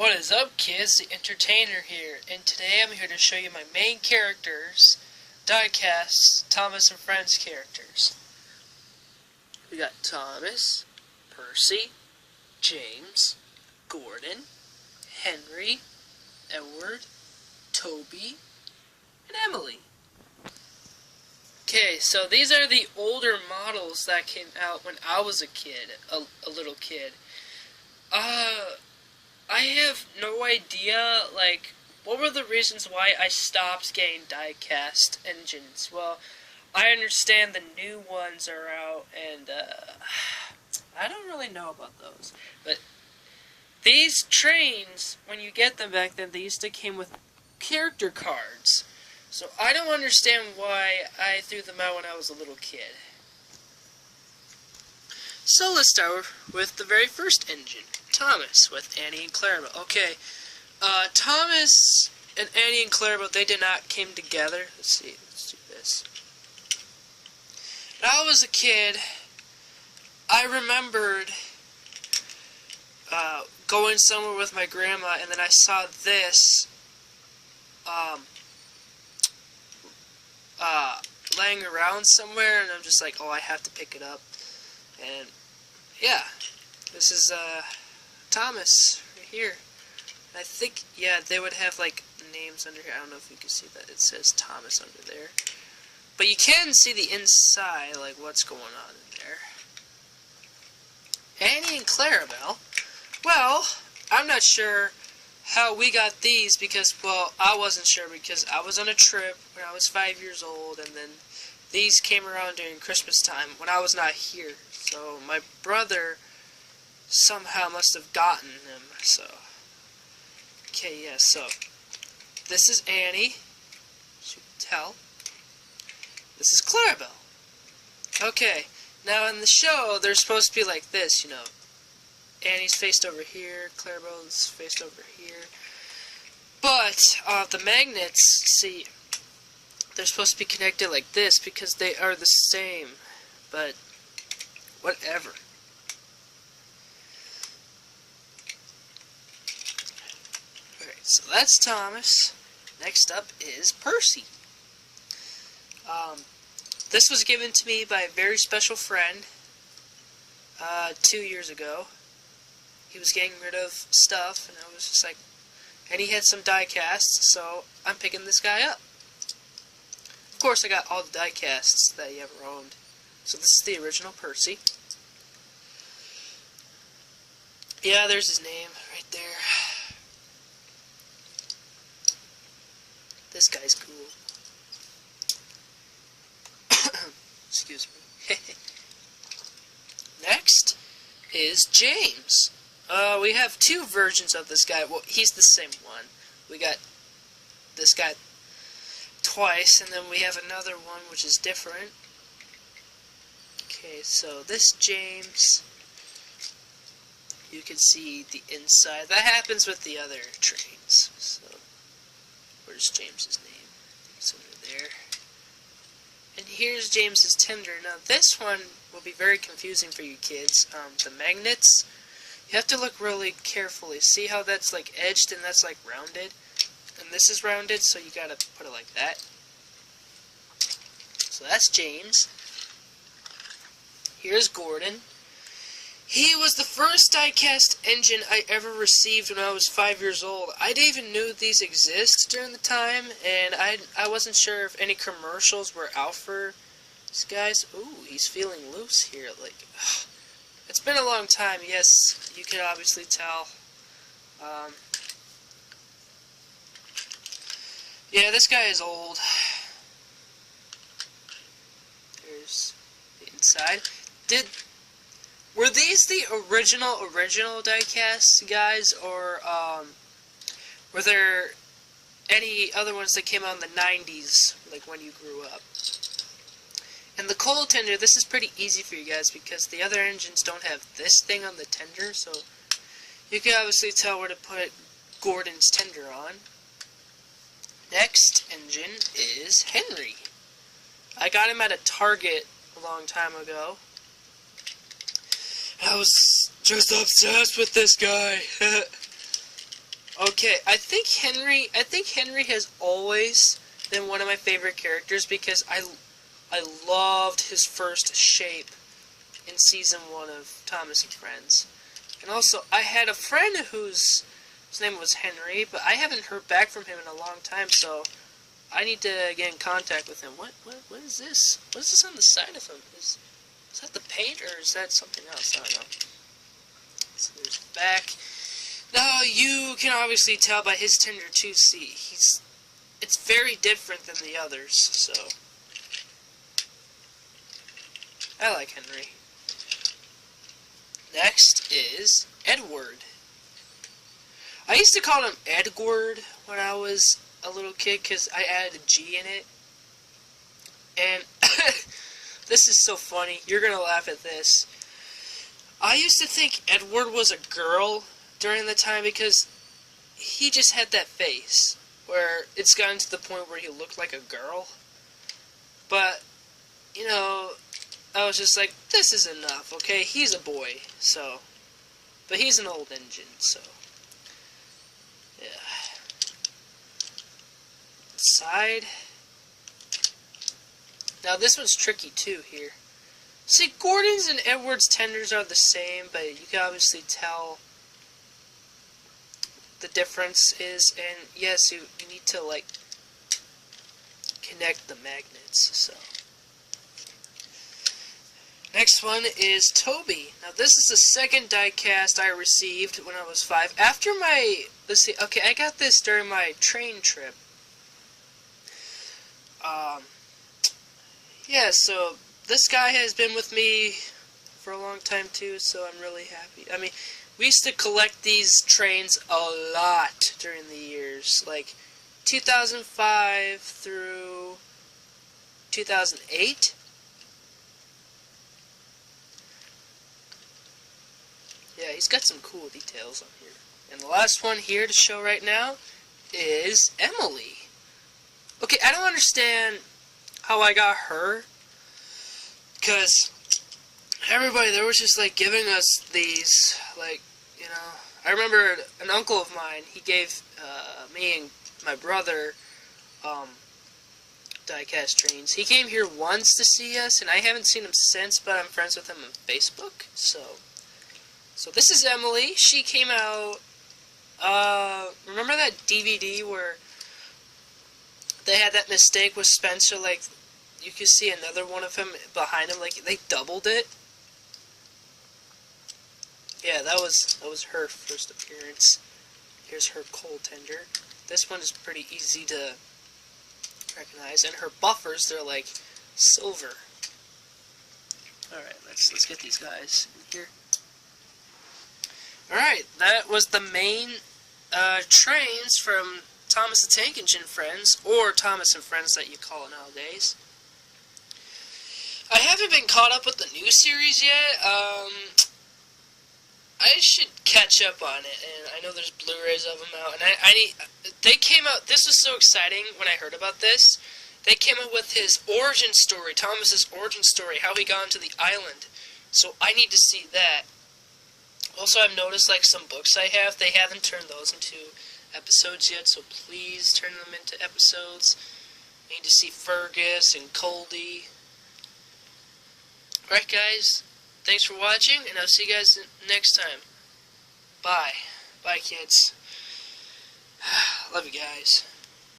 What is up, kids? The Entertainer here, and today I'm here to show you my main characters, diecast Thomas and Friends characters. We got Thomas, Percy, James, Gordon, Henry, Edward, Toby, and Emily. Okay, so these are the older models that came out when I was a kid, a little kid. I have no idea, what were the reasons why I stopped getting die-cast engines? Well, I understand the new ones are out, and, I don't really know about those. But these trains, when you get them back then, they used to come with character cards. So I don't understand why I threw them out when I was a little kid. So let's start with the very first engine. Thomas with Annie and Clarabelle. Okay, Thomas and Annie and Clarabelle, they did not came together. Let's do this. When I was a kid, I remembered going somewhere with my grandma, and then I saw this laying around somewhere, and I'm just like, oh, I have to pick it up. And yeah, this is Thomas right here. I think, yeah, they would have names under here. I don't know if you can see that. It says Thomas under there. But you can see the inside, what's going on in there. Annie and Clarabelle. Well, I'm not sure how we got these because, well, I wasn't sure because I was on a trip when I was 5 years old, and then these came around during Christmas time when I was not here. So my brother somehow must have gotten them, so. Okay, yeah, so this is Annie, as you can tell. This is Clarabelle. Okay, now in the show, they're supposed to be like this, you know. Annie's faced over here, Clarabelle's faced over here. But, the magnets, see, they're supposed to be connected like this because they are the same. But, whatever. Alright, so that's Thomas. Next up is Percy. This was given to me by a very special friend 2 years ago. He was getting rid of stuff, and I was just like, and he had some die casts, so I'm picking this guy up. Of course, I got all the die casts that he ever owned. So this is the original Percy. Yeah, there's his name right there. This guy's cool. Excuse me. Next is James. We have two versions of this guy. Well, he's the same one. We got this guy twice, and then we have another one which is different. Okay, so this James, you can see the inside. That happens with the other trains. So, where's James's name? It's over there. And here's James's tender. Now, this one will be very confusing for you kids. The magnets, you have to look really carefully. See how that's edged and that's rounded? And this is rounded, so you gotta put it like that. So that's James. Here's Gordon. He was the first die-cast engine I ever received when I was 5 years old. I didn't even know these exist during the time, and I wasn't sure if any commercials were out for these guys. Ooh, he's feeling loose here. It's been a long time, yes, you can obviously tell. Yeah, this guy is old. There's the inside. Were these the original diecast guys, or were there any other ones that came out in the 90s, when you grew up? And the coal tender, this is pretty easy for you guys because the other engines don't have this thing on the tender, so you can obviously tell where to put Gordon's tender on. Next engine is Henry. I got him at a Target a long time ago. I was just obsessed with this guy. Okay, I think Henry has always been one of my favorite characters because I loved his first shape in season 1 of Thomas and Friends. And also, I had a friend his name was Henry, but I haven't heard back from him in a long time, so I need to get in contact with him. What is this? What is this on the side of him? Is that the paint, or is that something else? I don't know. So there's the back. Now, you can obviously tell by his Tinder 2C. It's very different than the others, so I like Henry. Next is Edward. I used to call him Edward when I was a little kid because I added a G in it. And this is so funny. You're going to laugh at this. I used to think Edward was a girl during the time because he just had that face where it's gotten to the point where he looked like a girl. But, you know, I was just like, this is enough, okay? He's a boy, so. But he's an old engine, so. Yeah. Side. Now this one's tricky too here. See, Gordon's and Edward's tenders are the same, but you can obviously tell the difference is, and yes, you need to like connect the magnets, so. Next one is Toby. Now this is the second die-cast I received when I was 5. After my, let's see, okay, I got this during my train trip. Yeah, so this guy has been with me for a long time too, so I'm really happy. I mean, we used to collect these trains a lot during the years, like 2005 through 2008. Yeah, he's got some cool details on here. And the last one here to show right now is Emily. Okay, I don't understand how I got her, because everybody there was just like giving us these, like, you know, I remember an uncle of mine, he gave me and my brother die-cast trains. He came here once to see us, and I haven't seen him since, but I'm friends with him on Facebook, So this is Emily. She came out, remember that DVD where they had that mistake with Spencer, like, you could see another one of him behind him, like, they doubled it? Yeah, that was her first appearance. Here's her coal tender. This one is pretty easy to recognize, and her buffers, they're like silver. Alright, let's get these guys in here. Alright, that was the main trains from Thomas the Tank Engine Friends, or Thomas and Friends that you call it nowadays. I haven't been caught up with the new series yet. I should catch up on it, and I know there's Blu-rays of them out, and they came out, this was so exciting when I heard about this. They came out with his origin story, Thomas's origin story, how he got onto the island. So I need to see that. Also, I've noticed, like, some books I have, they haven't turned those into episodes yet, so please turn them into episodes. I need to see Fergus and Coldy. Alright, guys, thanks for watching, and I'll see you guys next time. Bye. Bye, kids. Love you guys.